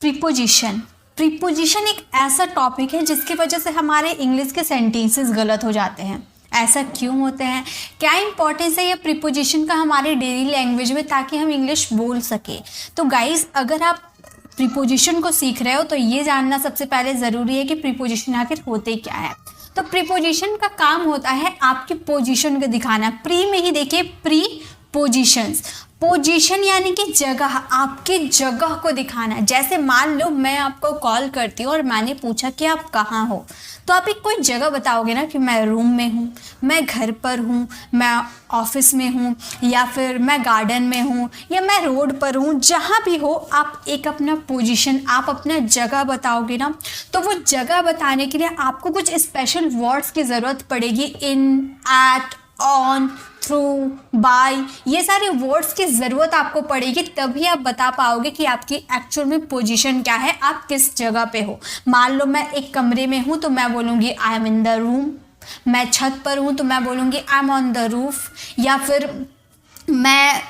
Preposition. Preposition एक ऐसा topic है जिसकी वजह से हमारे इंग्लिश के सेंटेंसेस गलत हो जाते हैं। ऐसा क्यों होते हैं, क्या इंपॉर्टेंस है ये प्रीपोजिशन का हमारे डेली लैंग्वेज में, ताकि हम इंग्लिश बोल सके। तो गाइस, अगर आप प्रीपोजिशन को सीख रहे हो तो ये जानना सबसे पहले ज़रूरी है कि प्रीपोजिशन आखिर होते क्या है। तो प्रीपोजिशन का काम होता है आपकी पोजीशन को दिखाना। प्री में ही देखिए, प्री पोजीशंस। पोजीशन यानी कि जगह, आपकी जगह को दिखाना। जैसे मान लो मैं आपको कॉल करती हूँ और मैंने पूछा कि आप कहाँ हो, तो आप एक कोई जगह बताओगे ना कि मैं रूम में हूँ, मैं घर पर हूँ, मैं ऑफिस में हूँ, या फिर मैं गार्डन में हूँ, या मैं रोड पर हूँ। जहाँ भी हो आप एक अपना पोजीशन, आप अपना जगह बताओगे ना। तो वो जगह बताने के लिए आपको कुछ स्पेशल वर्ड्स की ज़रूरत पड़ेगी। इन, एट, ऑन, थ्रू, बाय, ये सारे वर्ड्स की ज़रूरत आपको पड़ेगी, तभी आप बता पाओगे कि आपकी एक्चुअल में पोजीशन क्या है, आप किस जगह पे हो। मान लो मैं एक कमरे में हूँ तो मैं बोलूँगी I am in the room. मैं छत पर हूँ तो मैं बोलूँगी I am on the roof. या फिर मैं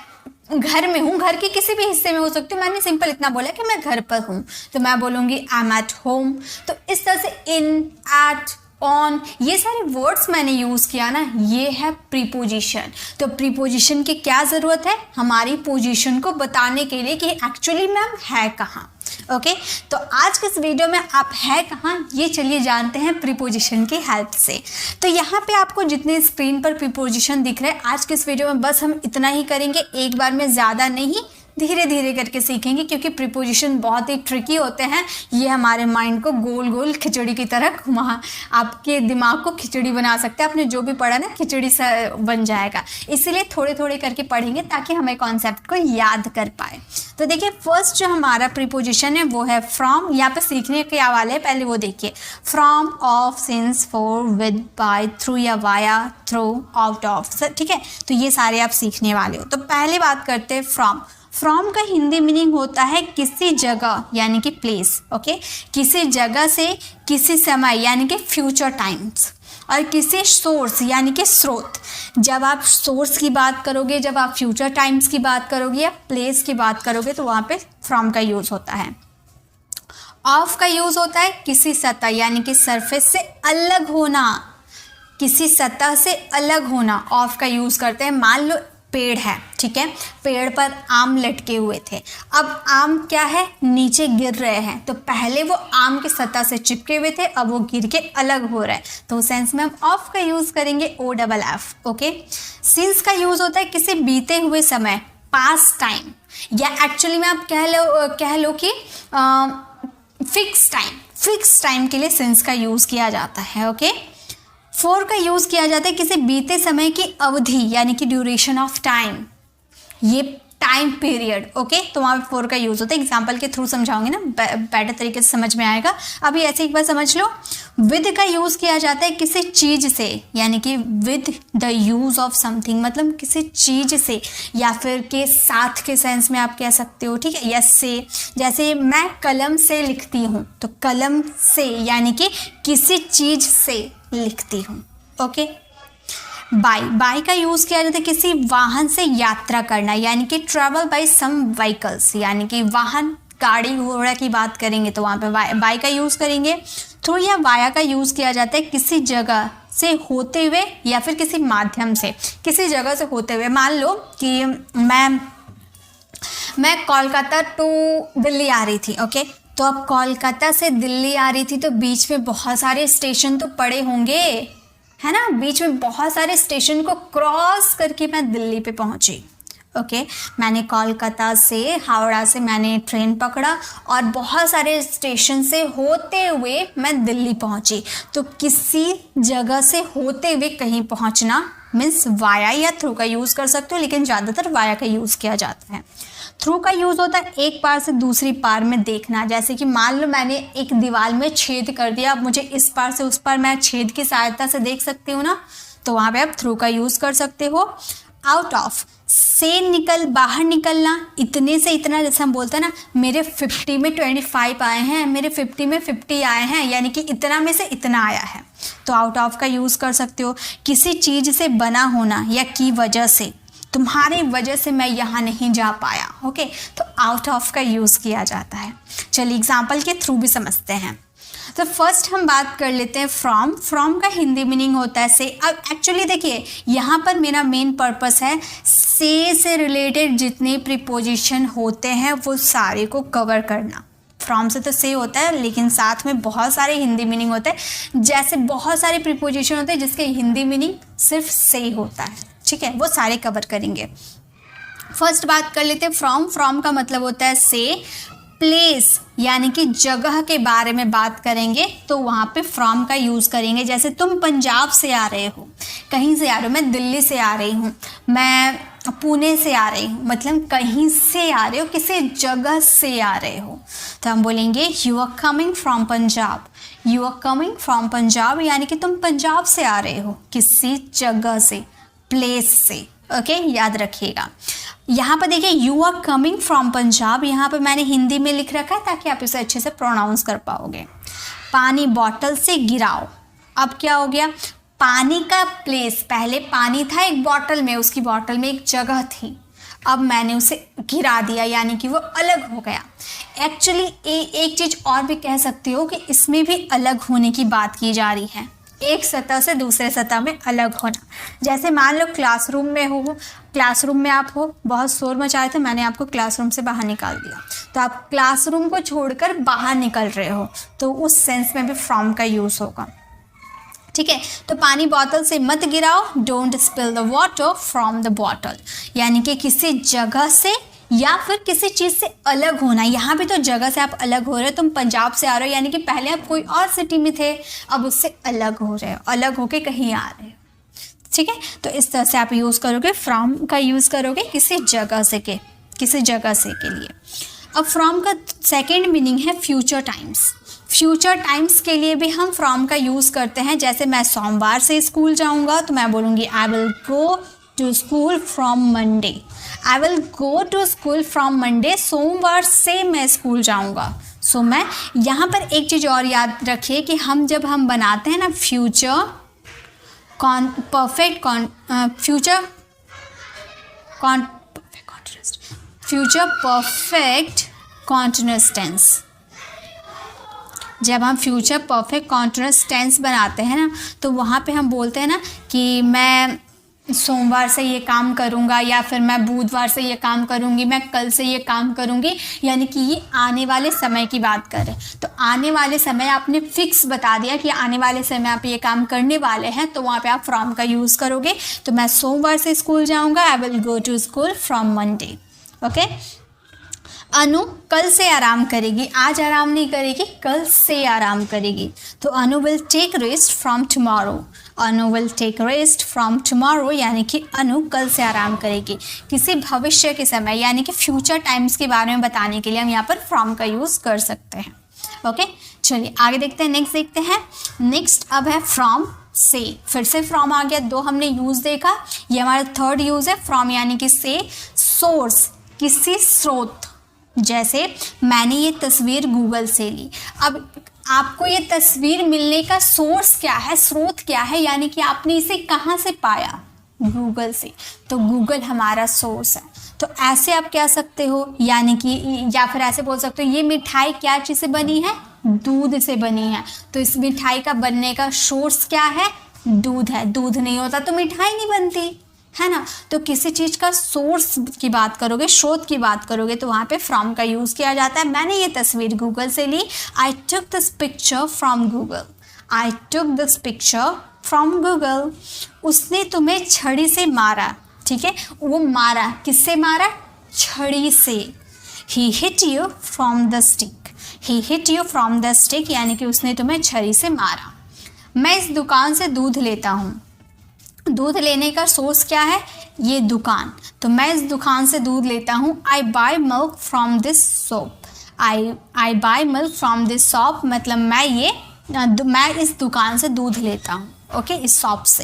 घर में हूँ, घर के किसी भी हिस्से में हो सकती हूँ, मैंने सिंपल इतना बोला कि मैं घर पर हूँ तो मैं बोलूँगी आई एम एट होम। तो इस तरह से इन, एट, ऑन, ये सारे वर्ड्स मैंने यूज़ किया ना, ये है प्रीपोजिशन। तो प्रीपोजिशन की क्या ज़रूरत है, हमारी पोजीशन को बताने के लिए कि एक्चुअली में हम है कहाँ। ओके, तो आज के इस वीडियो में आप है कहाँ, ये चलिए जानते हैं प्रीपोजिशन की हेल्प से। तो यहाँ पे आपको जितने स्क्रीन पर प्रीपोजिशन दिख रहे हैं, आज के इस वीडियो में बस हम इतना ही करेंगे, एक बार में ज़्यादा नहीं, धीरे धीरे करके सीखेंगे, क्योंकि प्रीपोजिशन बहुत ही ट्रिकी होते हैं। ये हमारे माइंड को गोल गोल खिचड़ी की तरह घुमा, आपके दिमाग को खिचड़ी बना सकते हैं। आपने जो भी पढ़ा ना, खिचड़ी सा बन जाएगा। इसीलिए थोड़े थोड़े करके पढ़ेंगे ताकि हमें कॉन्सेप्ट को याद कर पाए। तो देखिए, फर्स्ट जो हमारा प्रीपोजिशन है वो है फ्रॉम। यहाँ पे सीखने के वाले हैं, पहले वो देखिए। From, of, since, for, with, by, through या वाया, थ्रू, आउट ऑफ। ठीक है, तो ये सारे आप सीखने वाले हो। तो पहले बात करते हैं फ्रॉम। फ्रॉम का हिंदी मीनिंग होता है किसी जगह, यानी कि प्लेस। ओके, किसी जगह से, किसी समय यानी कि फ्यूचर टाइम्स, और किसी सोर्स यानी कि स्रोत। जब आप सोर्स की बात करोगे, जब आप फ्यूचर टाइम्स की बात करोगे या प्लेस की बात करोगे, तो वहाँ पे फ्रॉम का यूज़ होता है। ऑफ का यूज़ होता है किसी सतह यानी कि सरफेस से अलग होना, किसी सतह से अलग होना, ऑफ का यूज़ करते हैं। मान लो पेड़ है, ठीक है, पेड़ पर आम लटके हुए थे। अब आम क्या है, नीचे गिर रहे हैं, तो पहले वो आम के सतह से चिपके हुए थे, अब वो गिर के अलग हो रहे हैं, तो उस सेंस में हम ऑफ का यूज़ करेंगे, OFF। ओके, सिंस का यूज़ होता है किसी बीते हुए समय, पास्ट टाइम, या एक्चुअली में आप कह लो कि फिक्स टाइम के लिए सिंस का यूज़ किया जाता है। ओके, फॉर का यूज़ किया जाता है किसी बीते समय की अवधि यानी कि ड्यूरेशन ऑफ टाइम, ये टाइम पीरियड। ओके, तो वहाँ पे फॉर का यूज़ होता है। एग्जाम्पल के थ्रू समझाऊंगी ना, बेटर तरीके से समझ में आएगा। अभी ऐसे एक बार समझ लो। विद का यूज़ किया जाता है किसी चीज़ से, यानी कि with the use of something, मतलब किसी चीज़ से, या फिर के साथ के सेंस में आप कह सकते हो। ठीक है, या से, जैसे मैं कलम से लिखती हूँ, तो कलम से यानी कि किसी चीज़ से लिखती हूँ। ओके, बाय का यूज़ किया जाता है किसी वाहन से यात्रा करना, यानी कि ट्रैवल बाय सम व्हीकल्स, यानी कि वाहन, गाड़ी घोड़ा की बात करेंगे तो वहाँ पे बाय का यूज़ करेंगे। थ्रू या वाया का यूज़ किया जाता है किसी जगह से होते हुए या फिर किसी माध्यम से, किसी जगह से होते हुए। मान लो कि मैं कोलकाता टू दिल्ली आ रही थी। ओके, तो अब कोलकाता से दिल्ली आ रही थी, तो बीच में बहुत सारे स्टेशन तो पड़े होंगे, है ना, बीच में बहुत सारे स्टेशन को क्रॉस करके मैं दिल्ली पे पहुंची। ओके, मैंने कोलकाता से, हावड़ा से मैंने ट्रेन पकड़ा और बहुत सारे स्टेशन से होते हुए मैं दिल्ली पहुंची। तो किसी जगह से होते हुए कहीं पहुंचना मीन्स वाया या थ्रू का यूज़ कर सकते हो, लेकिन ज़्यादातर वाया का यूज़ किया जाता है। थ्रू का यूज़ होता है एक पार से दूसरी पार में देखना, जैसे कि मान लो मैंने एक दीवार में छेद कर दिया, अब मुझे इस पार से उस पार मैं छेद की सहायता से देख सकती हूँ ना, तो वहाँ पे आप थ्रू का यूज़ कर सकते हो। आउट ऑफ, से बाहर निकलना, इतने से इतना, जैसे हम बोलते हैं ना, मेरे 50 में 25 आए हैं, मेरे 50 में 50 आए हैं, यानी कि इतना में से इतना आया है, तो आउट ऑफ का यूज़ कर सकते हो। किसी चीज़ से बना होना या की वजह से, तुम्हारी वजह से मैं यहाँ नहीं जा पाया। ओके, तो आउट ऑफ का यूज़ किया जाता है। चलिए एग्जाम्पल के थ्रू भी समझते हैं। तो फर्स्ट हम बात कर लेते हैं फ्रॉम का हिंदी मीनिंग होता है से। अब एक्चुअली देखिए यहाँ पर मेरा मेन पर्पस है से रिलेटेड जितने प्रीपोजिशन होते हैं वो सारे को कवर करना। फ्रॉम से तो से होता है, लेकिन साथ में बहुत सारे हिंदी मीनिंग होते हैं। जैसे बहुत सारे प्रीपोजिशन होते हैं जिसके हिंदी मीनिंग सिर्फ से ही होता है, ठीक है, वो सारे कवर करेंगे। फर्स्ट बात कर लेते हैं फ्रॉम का मतलब होता है से। प्लेस यानी कि जगह के बारे में बात करेंगे तो वहाँ पे फ्रॉम का यूज़ करेंगे। जैसे तुम पंजाब से आ रहे हो, कहीं से आ रहे हो, मैं दिल्ली से आ रही हूँ, मैं पुणे से आ रही हूँ, मतलब कहीं से आ रहे हो, किसी जगह से आ रहे हो, तो हम बोलेंगे you are coming from Punjab. You are coming from Punjab यानी कि तुम पंजाब से आ रहे हो, किसी जगह से, प्लेस से। ओके, याद रखिएगा। यहाँ पर देखिए you are coming from Punjab, यहाँ पर मैंने हिंदी में लिख रखा है ताकि आप इसे अच्छे से प्रोनाउंस कर पाओगे। पानी बॉटल से गिराओ, अब क्या हो गया, पानी का प्लेस, पहले पानी था एक बॉटल में, उसकी बॉटल में एक जगह थी, अब मैंने उसे गिरा दिया यानी कि वो अलग हो गया। एक्चुअली एक चीज़ और भी कह सकती हो कि इसमें भी अलग होने की बात की जा रही है, एक सतह से दूसरे सतह में अलग होना। जैसे मान लो क्लासरूम में हो, क्लासरूम में आप हो, बहुत शोर मचाए थे, मैंने आपको क्लासरूम से बाहर निकाल दिया, तो आप क्लासरूम को छोड़कर बाहर निकल रहे हो, तो उस सेंस में भी फ्रॉम का यूज़ होगा। ठीक है, तो पानी बोतल से मत गिराओ, don't spill the water from the bottle, यानी कि किसी जगह से या फिर किसी चीज़ से अलग होना। यहाँ भी तो जगह से आप अलग हो रहे हो, तुम पंजाब से आ रहे हो यानी कि पहले आप कोई और सिटी में थे, अब उससे अलग हो रहे हो, अलग होके कहीं आ रहे हो। ठीक है, तो इस तरह से आप यूज़ करोगे, फ्रॉम का यूज़ करोगे किसी जगह से के लिए। अब फ्रॉम का सेकेंड मीनिंग है फ्यूचर टाइम्स। फ्यूचर टाइम्स के लिए भी हम फ्रॉम का यूज़ करते हैं। जैसे मैं सोमवार से स्कूल जाऊँगा तो मैं बोलूँगी I will go to school from Monday. I will go to school from Monday, सोमवार से मैं स्कूल जाऊँगा। सो मैं यहाँ पर एक चीज़ और याद रखिए कि जब हम बनाते हैं ना फ्यूचर परफेक्ट कॉन्टिन्यूअस टेंस, जब हम फ्यूचर परफेक्ट कॉन्टिन्यूअस टेंस बनाते हैं ना, तो वहाँ पे हम बोलते हैं ना कि मैं सोमवार से ये काम करूँगा, या फिर मैं बुधवार से ये काम करूँगी, मैं कल से ये काम करूँगी, यानी कि ये आने वाले समय की बात करें तो आने वाले समय आपने फिक्स बता दिया कि आने वाले समय आप ये काम करने वाले हैं, तो वहाँ पे आप फ्रॉम का यूज़ करोगे। तो मैं सोमवार से स्कूल जाऊँगा, I will go to school from Monday. Okay, Anu कल से आराम करेगी, आज आराम नहीं करेगी, कल से आराम करेगी, तो Anu will take rest from tomorrow. Anu will take rest from tomorrow यानी कि अनु कल से आराम करेगी। किसी भविष्य के समय यानी कि फ्यूचर टाइम्स के बारे में बताने के लिए हम यहाँ पर फ्रॉम का यूज़ कर सकते हैं। ओके, चलिए आगे देखते हैं, नेक्स्ट देखते हैं। नेक्स्ट अब है फ्रॉम से। फिर से फ्रॉम आ गया, दो हमने यूज़ देखा, ये हमारा थर्ड यूज़ है फ्रॉम यानी कि से। सोर्स, किसी स्रोत, जैसे मैंने ये तस्वीर गूगल से ली। अब आपको ये तस्वीर मिलने का सोर्स क्या है, स्रोत क्या है, यानी कि आपने इसे कहाँ से पाया, गूगल से, तो गूगल हमारा सोर्स है। तो ऐसे आप कह सकते हो, यानी कि या फिर ऐसे बोल सकते हो ये मिठाई क्या चीज़ से बनी है, दूध से बनी है, तो इस मिठाई का बनने का सोर्स क्या है, दूध है। दूध नहीं होता तो मिठाई नहीं बनती, है ना। तो किसी चीज़ का सोर्स की बात करोगे, स्रोत की बात करोगे, तो वहाँ पे फ्रॉम का यूज़ किया जाता है। मैंने ये तस्वीर गूगल से ली, I took this picture from Google. I took this picture from Google. उसने तुम्हें छड़ी से मारा, ठीक है, वो मारा, किससे मारा, छड़ी से। He hit you from the stick. He hit you from the stick यानी कि उसने तुम्हें छड़ी से मारा। मैं इस दुकान से दूध लेता हूँ। दूध लेने का सोर्स क्या है, ये दुकान, तो मैं इस दुकान से दूध लेता हूँ। I buy milk from this shop. I buy milk from this shop मतलब मैं इस दुकान से दूध लेता हूँ। ओके, इस शॉप से।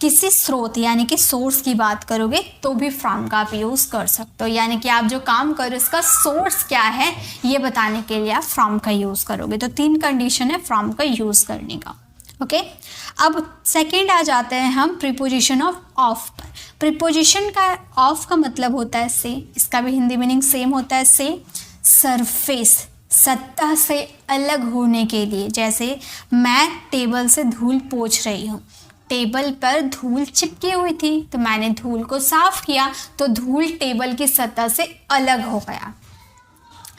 किसी स्रोत यानी कि सोर्स की बात करोगे तो भी फ्रॉम का आप यूज़ कर सकते हो, यानी कि आप जो काम करो इसका सोर्स क्या है ये बताने के लिए आप फ्रॉम का यूज़ करोगे। तो 3 कंडीशन है फ्रॉम का यूज़ करने का। ओके, अब सेकेंड आ जाते हैं हम प्रीपोजिशन ऑफ पर। प्रीपोजिशन का ऑफ का मतलब होता है से, इसका भी हिंदी मीनिंग सेम होता है से। सरफेस, सतह से अलग होने के लिए, जैसे मैं टेबल से धूल पोंछ रही हूँ, टेबल पर धूल चिपकी हुई थी तो मैंने धूल को साफ किया तो धूल टेबल की सतह से अलग हो गया,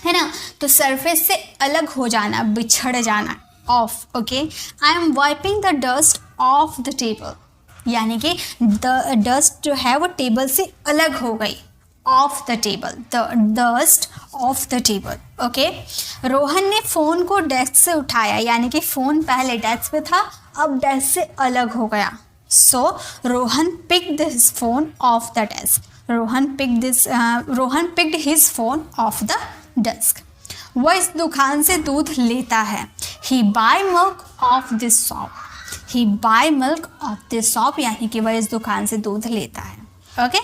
है ना। तो सरफेस से अलग हो जाना, बिछड़ जाना, of. Okay, I am wiping the dust of the table, यानी कि डस्ट जो है वो टेबल से अलग हो गई, of the table, the dust of the table. Okay, Rohan ने फ़ोन को डेस्क से उठाया, यानी कि फ़ोन पहले डेस्क पे था, अब डेस्क से अलग हो गया। So Rohan picked his phone off the desk. Rohan picked his phone off the desk. वह इस दुकान से दूध लेता है। He buy milk off this shop. He buy milk off this shop, यानी कि वह इस दुकान से दूध लेता है। ओके,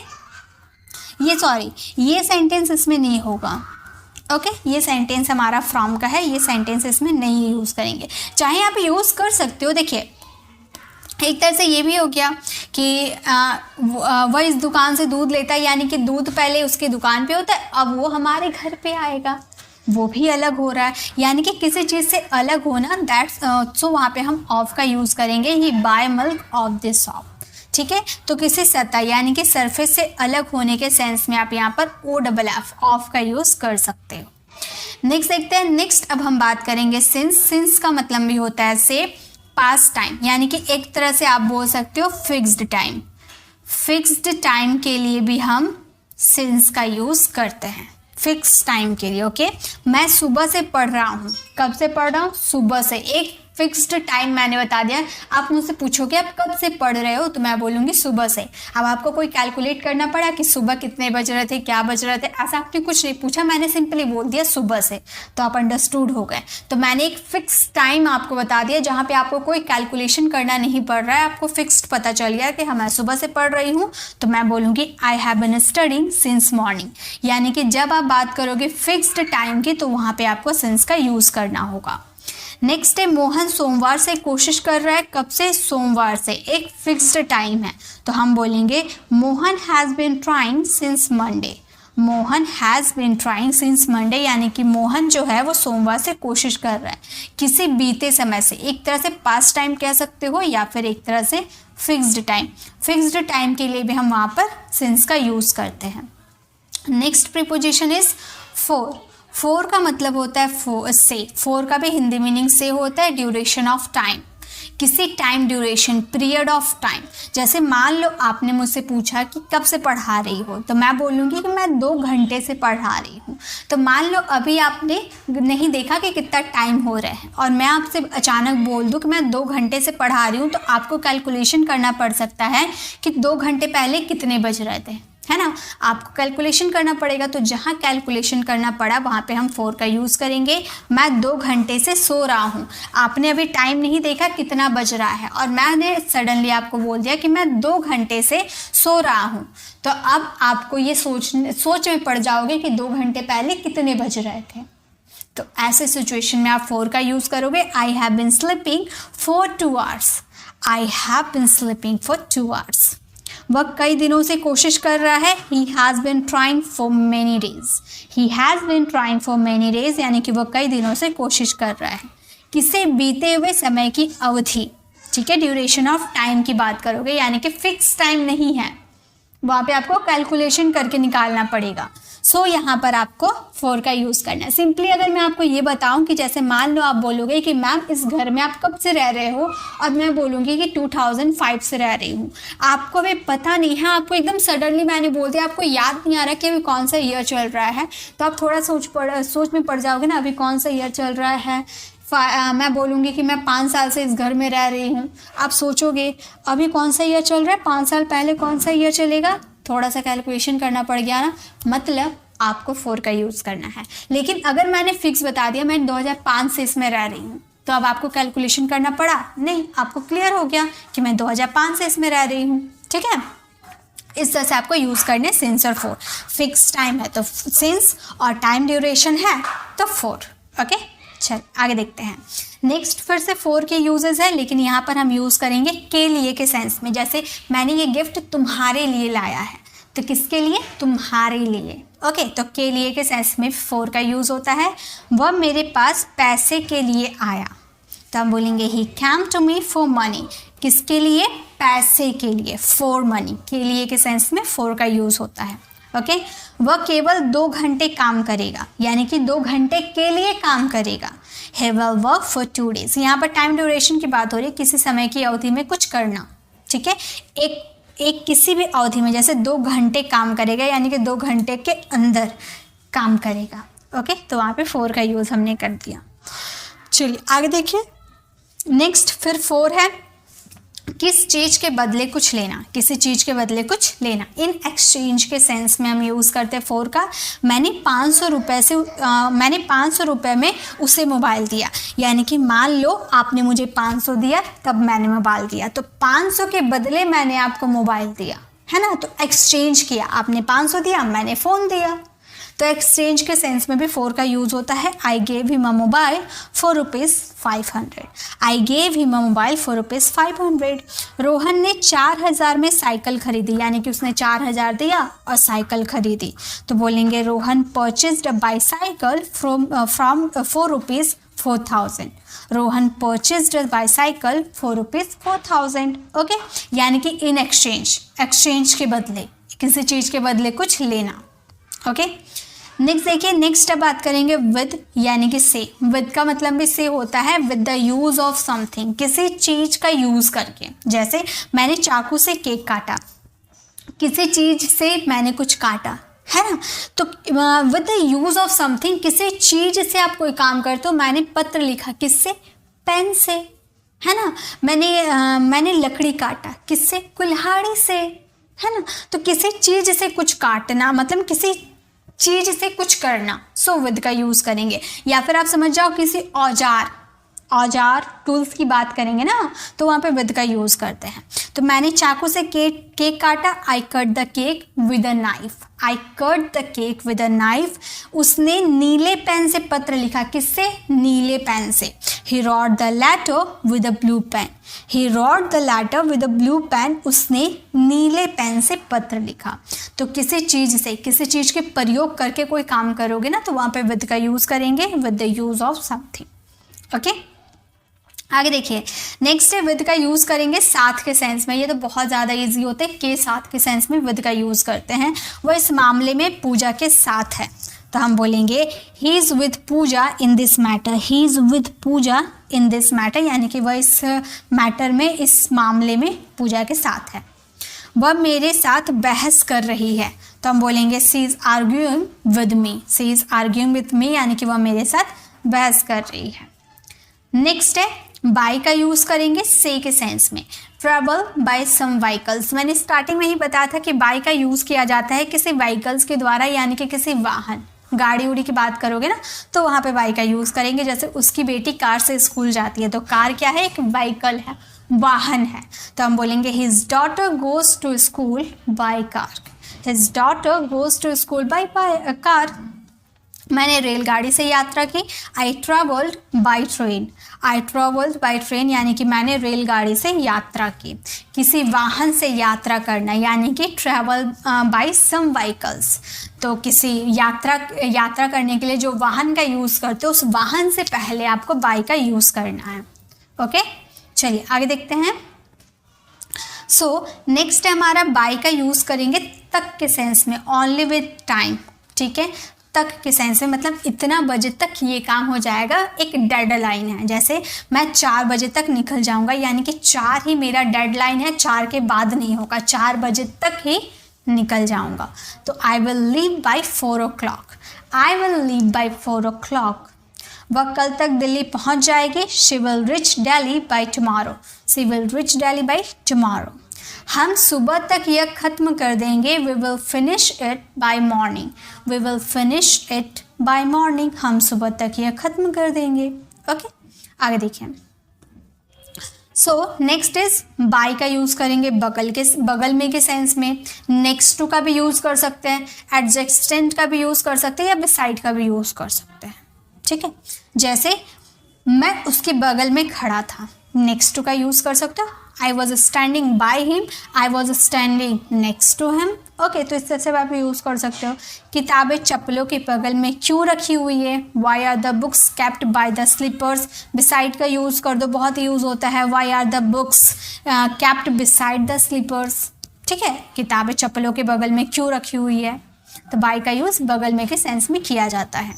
ये सेंटेंस इसमें नहीं होगा। ओके, ये सेंटेंस हमारा फ्रॉम का है, ये सेंटेंस इसमें नहीं यूज़ करेंगे। चाहे आप यूज़ कर सकते हो, देखिए एक तरह से ये भी हो गया कि वह इस दुकान से दूध लेता है, यानी कि दूध पहले उसकी दुकान पे होता है, अब वो हमारे घर पे आएगा, वो भी अलग हो रहा है, यानी कि किसी चीज़ से अलग होना, दैट्स सो वहाँ पे हम ऑफ का यूज़ करेंगे। He buy milk off this shop. ठीक है, तो किसी सतह यानी कि सरफेस से अलग होने के सेंस में आप यहाँ पर OFF ऑफ का यूज़ कर सकते हो। नेक्स्ट देखते हैं। नेक्स्ट अब हम बात करेंगे सिंस। सिंस का मतलब भी होता है से पास्ट टाइम, यानी कि एक तरह से आप बोल सकते हो फिक्स्ड टाइम। फिक्स्ड टाइम के लिए भी हम सिंस का यूज़ करते हैं, फिक्स टाइम के लिए। ओके, मैं सुबह से पढ़ रहा हूँ। कब से पढ़ रहा हूँ? सुबह से। एक फिक्स्ड टाइम मैंने बता दिया। आप मुझसे पूछोगे आप कब से पढ़ रहे हो, तो मैं बोलूँगी सुबह से। अब आपको कोई कैलकुलेट करना पड़ा कि सुबह कितने बज रहे थे, क्या बज रहे थे, ऐसा आपने कुछ नहीं पूछा, मैंने सिंपली बोल दिया सुबह से, तो आप अंडरस्टूड हो गए। तो मैंने एक फिक्स टाइम आपको बता दिया जहाँ पे आपको कोई कैलकुलेशन करना नहीं पड़ रहा है, आपको फिक्स्ड पता चल गया कि हाँ मैं सुबह से पढ़ रही हूँ, तो मैं बोलूँगी I have been studying since morning. यानी कि जब आप बात करोगे फिक्स्ड टाइम की, तो वहाँ पे आपको सिंस का यूज़ करना होगा। नेक्स्ट है मोहन सोमवार से कोशिश कर रहा है। कब से? सोमवार से। एक फिक्स्ड टाइम है, तो हम बोलेंगे Mohan has been trying since Monday. Mohan has been trying since Monday, यानी कि मोहन जो है वो सोमवार से कोशिश कर रहा है किसी बीते समय से। एक तरह से पास्ट टाइम कह सकते हो या फिर एक तरह से फिक्स्ड टाइम। फिक्स्ड टाइम के लिए भी हम वहाँ पर सिंस का यूज़ करते हैं। Next preposition is four. Four का मतलब होता है से। फोर का भी हिंदी मीनिंग से होता है ड्यूरेशन ऑफ टाइम, किसी time duration, period of time. जैसे मान लो आपने मुझसे पूछा कि कब से पढ़ा रही हो, तो मैं बोलूँगी कि मैं 2 घंटे से पढ़ा रही हूँ। तो मान लो अभी आपने नहीं देखा कि कितना टाइम हो रहा है और मैं आपसे अचानक बोल दूँ कि मैं 2 घंटे से पढ़ा रही हूँ, तो आपको कैलकुलेशन करना पड़ सकता है कि 2 घंटे पहले कितने बज रहे थे, है ना। आपको कैलकुलेशन करना पड़ेगा, तो जहाँ कैलकुलेशन करना पड़ा वहाँ पे हम फोर का यूज़ करेंगे। मैं 2 घंटे से सो रहा हूँ, आपने अभी टाइम नहीं देखा कितना बज रहा है और मैंने सडनली आपको बोल दिया कि मैं 2 घंटे से सो रहा हूँ, तो अब आपको ये सोच में पड़ जाओगे कि 2 घंटे पहले कितने बज रहे थे। तो ऐसे सिचुएशन में आप फोर का यूज़ करोगे। I have been sleeping for 2 hours. I have been sleeping for 2 hours. वह कई दिनों से कोशिश कर रहा है। He has been trying for many days. He has been trying for many days, यानी कि वह कई दिनों से कोशिश कर रहा है। किसी बीते हुए समय की अवधि, ठीक है, ड्यूरेशन ऑफ टाइम की बात करोगे, यानी कि फिक्स टाइम नहीं है, वहाँ पे आपको कैलकुलेशन करके निकालना पड़ेगा। सो यहाँ पर आपको फोर का यूज़ करना है। सिंपली अगर मैं आपको ये बताऊँ कि जैसे मान लो आप बोलोगे कि मैम इस घर में आप कब से रह रहे हो, और मैं बोलूँगी कि 2005 से रह रही हूँ, आपको भी पता नहीं है, आपको एकदम सडनली मैंने बोल दिया, आपको याद नहीं आ रहा कि अभी कौन सा ईयर चल रहा है, तो आप थोड़ा सोच में पड़ जाओगे ना, अभी कौन सा ईयर चल रहा है। मैं बोलूँगी कि मैं 5 साल से इस घर में रह रही हूँ, आप सोचोगे अभी कौन सा ईयर चल रहा है, 5 साल पहले कौन सा ईयर चलेगा, थोड़ा सा कैलकुलेशन करना पड़ गया ना, मतलब आपको फोर का यूज़ करना है। लेकिन अगर मैंने फिक्स बता दिया मैं 2005 से इसमें रह रही हूँ, तो अब आपको कैलकुलेशन करना पड़ा नहीं, आपको क्लियर हो गया कि मैं 2005 से इसमें रह रही हूँ। ठीक है, इस तरह से आपको यूज़ करने सिंस और फोर। फिक्स टाइम है तो सिंस और टाइम ड्यूरेशन है तो फोर। ओके, चल आगे देखते हैं। नेक्स्ट फिर से फोर के यूजेस है, लेकिन यहाँ पर हम यूज़ करेंगे के लिए के सेंस में। जैसे मैंने ये गिफ्ट तुम्हारे लिए लाया है, तो किसके लिए? तुम्हारे लिए। ओके, तो के लिए के सेंस में फोर का यूज़ होता है। वह मेरे पास पैसे के लिए आया, तो हम बोलेंगे he came to me for money. किसके लिए? पैसे के लिए, फॉर मनी। के लिए के सेंस में फोर का यूज़ होता है। ओके, वह केवल 2 घंटे काम करेगा, यानी कि 2 घंटे के लिए काम करेगा। he will work for 2 days। यहाँ पर टाइम ड्यूरेशन की बात हो रही है, किसी समय की अवधि में कुछ करना। ठीक है, एक किसी भी अवधि में, जैसे 2 घंटे काम करेगा, यानी कि 2 घंटे के अंदर काम करेगा। ओके, तो वहाँ पे फोर का यूज़ हमने कर दिया। चलिए आगे देखिए। नेक्स्ट फिर फोर है किस चीज़ के बदले कुछ लेना, किसी चीज़ के बदले कुछ लेना। इन एक्सचेंज के सेंस में हम यूज़ करते हैं फोर का। मैंने 500 रुपये में उसे मोबाइल दिया, यानी कि मान लो आपने मुझे 500 दिया, तब मैंने मोबाइल दिया, तो 500 के बदले मैंने आपको मोबाइल दिया, है ना। तो एक्सचेंज किया, आपने 500 दिया, मैंने फ़ोन दिया। तो एक्सचेंज के सेंस में भी फोर का यूज़ होता है। I gave him a mobile for ₹500। I gave him a mobile for ₹500। Rohan ने 4000 में साइकिल खरीदी, यानी कि उसने 4000 दिया और साइकिल खरीदी, तो बोलेंगे Rohan purchased a bicycle for ₹4000। Rohan purchased a bicycle for ₹4000। Okay, यानी कि इन एक्सचेंज के बदले, किसी चीज़ के बदले कुछ लेना। ओके, नेक्स्ट देखिए। नेक्स्ट अब बात करेंगे विद, यानी कि से। विद का मतलब भी से होता है, with the use of something, किसी चीज़ का यूज़ करके। जैसे मैंने चाकू से केक काटा, किसी चीज़ से मैंने कुछ काटा, है ना। तो with the use of something, किसी चीज़ से आप कोई काम करते हो। मैंने पत्र लिखा, किससे? पेन से, है ना। मैंने लकड़ी काटा, किससे? कुल्हाड़ी से, है ना। तो किसी चीज़ से कुछ काटना मतलब किसी चीज़ से कुछ करना, सो विद का यूज़ करेंगे। या फिर आप समझ जाओ किसी औजार टूल्स की बात करेंगे ना, तो वहाँ पे विद का यूज़ करते हैं। तो मैंने चाकू से केक काटा, I cut the cake with a knife. I cut the cake with a knife. उसने नीले पेन से पत्र लिखा, किससे? नीले पेन से। He wrote the letter with a blue pen. He wrote the letter with a blue pen. उसने नीले पेन से पत्र लिखा। तो किसी चीज़ से, किसी चीज़ के प्रयोग करके कोई काम करोगे ना, तो वहाँ पे विद का यूज़ करेंगे, with the use of something. Okay, आगे देखिए। नेक्स्ट है विद का यूज़ करेंगे साथ के सेंस में। ये तो बहुत ज़्यादा इजी होते हैं, के साथ के सेंस में विद का यूज़ करते हैं। वो इस मामले में पूजा के साथ है, तो हम बोलेंगे he is with Pooja in this matter. He is with Pooja in this matter, यानी कि वह इस मैटर में, इस मामले में पूजा के साथ है। वह मेरे साथ बहस कर रही है, तो हम बोलेंगे she is arguing with me. She is arguing with me, यानी कि वह मेरे साथ बहस कर रही है। नेक्स्ट है बाय का यूज़ करेंगे से के सेंस में। Travel by some vehicles. मैंने स्टार्टिंग में ही बताया था कि बाय का यूज़ किया जाता है किसी व्हीकल्स के द्वारा, यानी कि किसी वाहन, गाड़ी उड़ी की बात करोगे ना, तो वहाँ पे बाय का यूज़ करेंगे। जैसे उसकी बेटी कार से स्कूल जाती है, तो कार क्या है? एक व्हीकल है, वाहन है, तो हम बोलेंगे his daughter goes to school by car. His daughter goes to school by car. मैंने रेलगाड़ी से यात्रा की। I travelled by train. I travelled by train, यानी कि मैंने रेलगाड़ी से यात्रा की। किसी वाहन से यात्रा करना, यानी कि ट्रैवल बाई सम व्हीकल्स। तो किसी यात्रा करने के लिए जो वाहन का यूज़ करते हो, उस वाहन से पहले आपको बाई का यूज़ करना है। ओके, चलिए आगे देखते हैं। सो नेक्स्ट है हमारा बाई का यूज़ करेंगे तक के सेंस में, ओनली विद टाइम। ठीक है, तक के सेंस में मतलब इतना बजे तक ये काम हो जाएगा, एक डेडलाइन है। जैसे मैं 4 बजे तक निकल जाऊंगा, यानी कि 4 ही मेरा डेडलाइन है, 4 के बाद नहीं होगा, 4 बजे तक ही निकल जाऊंगा। तो I will leave by 4 o'clock। I will leave by 4 o'clock। वह कल तक दिल्ली पहुंच जाएगी। She will reach Delhi by tomorrow. She will reach Delhi by tomorrow. हम सुबह तक यह ख़त्म कर देंगे। We will finish it by morning. We will finish it by morning. हम सुबह तक यह ख़त्म कर देंगे। ओके, आगे देखिए। सो नेक्स्ट इज बाय का यूज़ करेंगे बगल में के सेंस में। नेक्स्ट टू का भी यूज़ कर सकते हैं, एडजेसेंट का भी यूज़ कर सकते हैं, या बिसाइड का भी यूज़ कर सकते हैं। ठीक है, जैसे मैं उसके बगल में खड़ा था, नेक्स्ट टू का यूज़ कर सकते हो। I was standing by him, I was standing next to him. Okay, तो इस तरह से आप यूज़ कर सकते हो। किताबें चप्पलों के बगल में क्यों रखी हुई है? Why are the books kept by the sleepers. Beside का यूज़ कर दो, बहुत यूज़ होता है। Why are the books kept beside the sleepers. ठीक है, किताबें चप्पलों के बगल में क्यों रखी हुई है? तो बाय का यूज़ बगल में के सेंस में किया जाता है।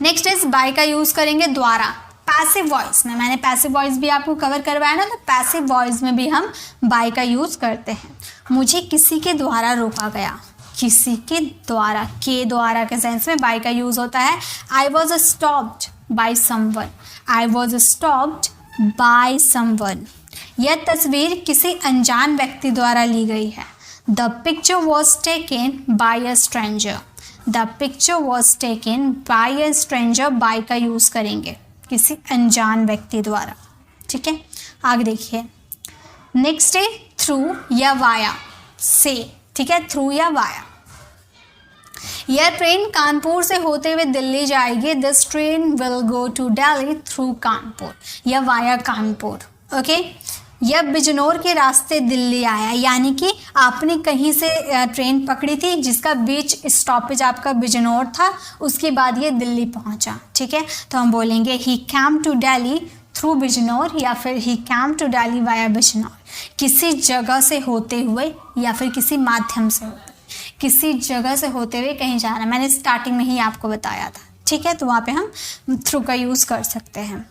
नेक्स्ट इज बाय का यूज़ करेंगे द्वारा। पैसिव वॉइस में, मैंने पैसिव वॉइस भी आपको कवर करवाया ना, तो पैसिव वॉइस में भी हम बाय का यूज़ करते हैं। मुझे किसी के द्वारा रोका गया, किसी के द्वारा, के द्वारा के सेंस में बाय का यूज़ होता है। I was stopped by someone, I was stopped by someone. यह तस्वीर किसी अनजान व्यक्ति द्वारा ली गई है। The picture was taken by a stranger, the picture was taken by a stranger. By का यूज़ करेंगे किसी अनजान व्यक्ति द्वारा। ठीक है, आगे देखिए। नेक्स्ट है थ्रू या वाया से। ठीक है, थ्रू या वाया। यह ट्रेन कानपुर से होते हुए दिल्ली जाएगी। This train will go to Delhi through Kanpur या वाया कानपुर। ओके, यह बिजनौर के रास्ते दिल्ली आया, यानी कि आपने कहीं से ट्रेन पकड़ी थी जिसका बीच स्टॉपेज आपका बिजनौर था, उसके बाद ये दिल्ली पहुंचा। ठीक है, तो हम बोलेंगे he came to Delhi through Bijnor या फिर he came to Delhi via Bijnor. किसी जगह से होते हुए या फिर किसी माध्यम से होते, किसी जगह से होते हुए कहीं जाना, मैंने स्टार्टिंग में ही आपको बताया था। ठीक है, तो वहाँ पे हम थ्रू का यूज़ कर सकते हैं।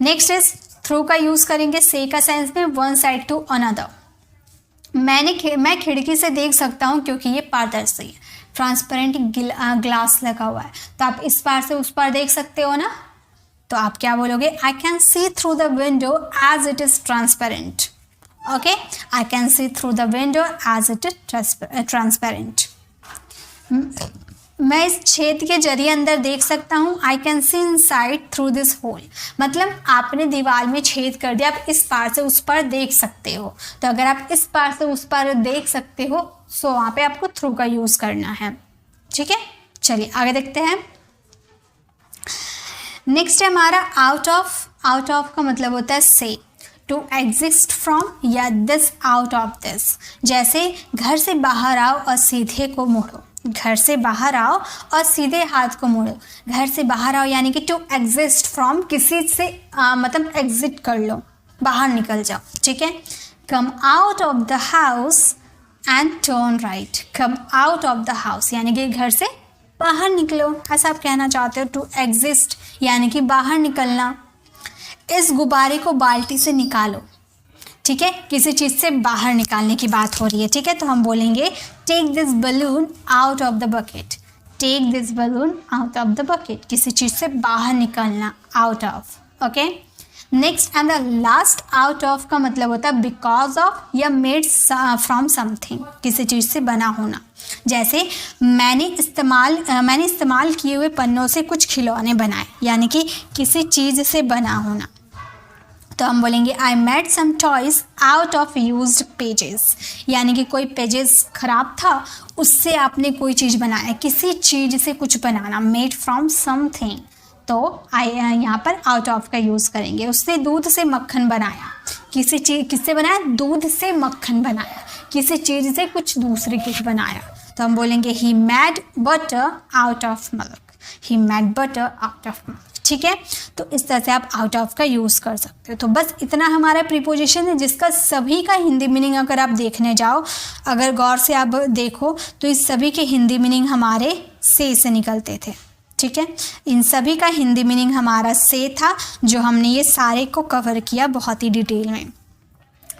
नेक्स्ट इज थ्रू का यूज़ करेंगे से का सेंस में वन साइड टू अनदर। मैं खिड़की से देख सकता हूँ क्योंकि ये पारदर्शी है, ट्रांसपेरेंट ग्लास लगा हुआ है, तो आप इस पार से उस पार देख सकते हो ना, तो आप क्या बोलोगे? I can see through the window as it is transparent. Okay, I can see through the window as it is transparent. मैं इस छेद के जरिए अंदर देख सकता हूँ। I can see inside through this hole. मतलब आपने दीवार में छेद कर दिया, आप इस पार से उस पार देख सकते हो। तो अगर आप इस पार से उस पार देख सकते हो, सो वहाँ पे आपको थ्रू का यूज़ करना है। ठीक है, चलिए आगे देखते हैं। नेक्स्ट है हमारा आउट ऑफ। आउट ऑफ का मतलब होता है से। टू एग्जिस्ट फ्रॉम या दिस आउट ऑफ दिस। जैसे घर से बाहर आओ और सीधे को मोड़ो, घर से बाहर आओ और सीधे हाथ को मोड़ो। घर से बाहर आओ यानी कि टू एग्जिस्ट फ्रॉम, किसी से मतलब एग्जिट कर लो, बाहर निकल जाओ। ठीक है, come out of the house and turn right. Come out of the house यानी कि घर से बाहर निकलो, ऐसा आप कहना चाहते हो। टू एग्जिस्ट यानी कि बाहर निकलना। इस गुब्बारे को बाल्टी से निकालो। ठीक है, किसी चीज़ से बाहर निकालने की बात हो रही है। ठीक है, तो हम बोलेंगे take this balloon out of the bucket. Take this balloon out of the bucket, किसी चीज़ से बाहर निकलना, out of. Okay, next and the last out of का मतलब होता है बिकॉज ऑफ या मेड फ्रॉम समथिंग, किसी चीज़ से बना होना। जैसे मैंने इस्तेमाल किए हुए पन्नों से कुछ खिलौने बनाए, यानी कि किसी चीज़ से बना होना। तो हम बोलेंगे I made some toys out of used pages, यानी कि कोई पेजेस खराब था, उससे आपने कोई चीज़ बनाया, किसी चीज़ से कुछ बनाना, मेड फ्रॉम समथिंग। तो यहाँ पर आउट ऑफ का यूज़ करेंगे। उसने दूध से मक्खन बनाया, किसी चीज़ किससे बनाया? दूध से मक्खन बनाया, किसी चीज़ से कुछ दूसरी चीज़ बनाया। तो हम बोलेंगे he made butter out of milk. He made butter out of milk. ठीक है, तो इस तरह से आप आउट ऑफ का यूज़ कर सकते हो। तो बस इतना हमारा प्रीपोजिशन है, जिसका सभी का हिंदी मीनिंग अगर आप देखने जाओ, अगर गौर से आप देखो तो इस सभी के हिंदी मीनिंग हमारे से निकलते थे। ठीक है, इन सभी का हिंदी मीनिंग हमारा से था, जो हमने ये सारे को कवर किया बहुत ही डिटेल में।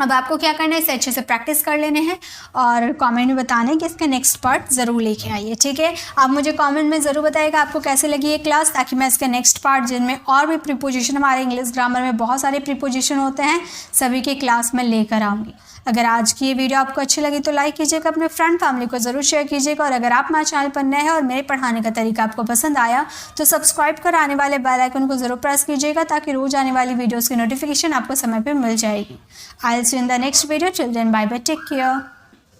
अब आपको क्या करना है, इसे अच्छे से प्रैक्टिस कर लेने हैं और कमेंट में बताना है कि इसका नेक्स्ट पार्ट ज़रूर लेके आइए। ठीक है, आप मुझे कमेंट में ज़रूर बताइएगा आपको कैसे लगी ये क्लास, ताकि मैं इसका नेक्स्ट पार्ट, जिनमें और भी प्रीपोजिशन, हमारे इंग्लिश ग्रामर में बहुत सारे प्रीपोजिशन होते हैं, सभी की क्लास में लेकर आऊँगी। अगर आज की ये वीडियो आपको अच्छी लगी तो लाइक कीजिएगा, अपने फ्रेंड फैमिली को ज़रूर शेयर कीजिएगा, और अगर आप मेरे चैनल पर नए हैं और मेरे पढ़ाने का तरीका आपको पसंद आया तो सब्सक्राइब कर आने वाले बेल आइकन को ज़रूर प्रेस कीजिएगा, ताकि रोज़ आने वाली वीडियोज़ की नोटिफिकेशन आपको समय पर मिल जाएगी। I will see you in the next video. Till then bye bye, take care.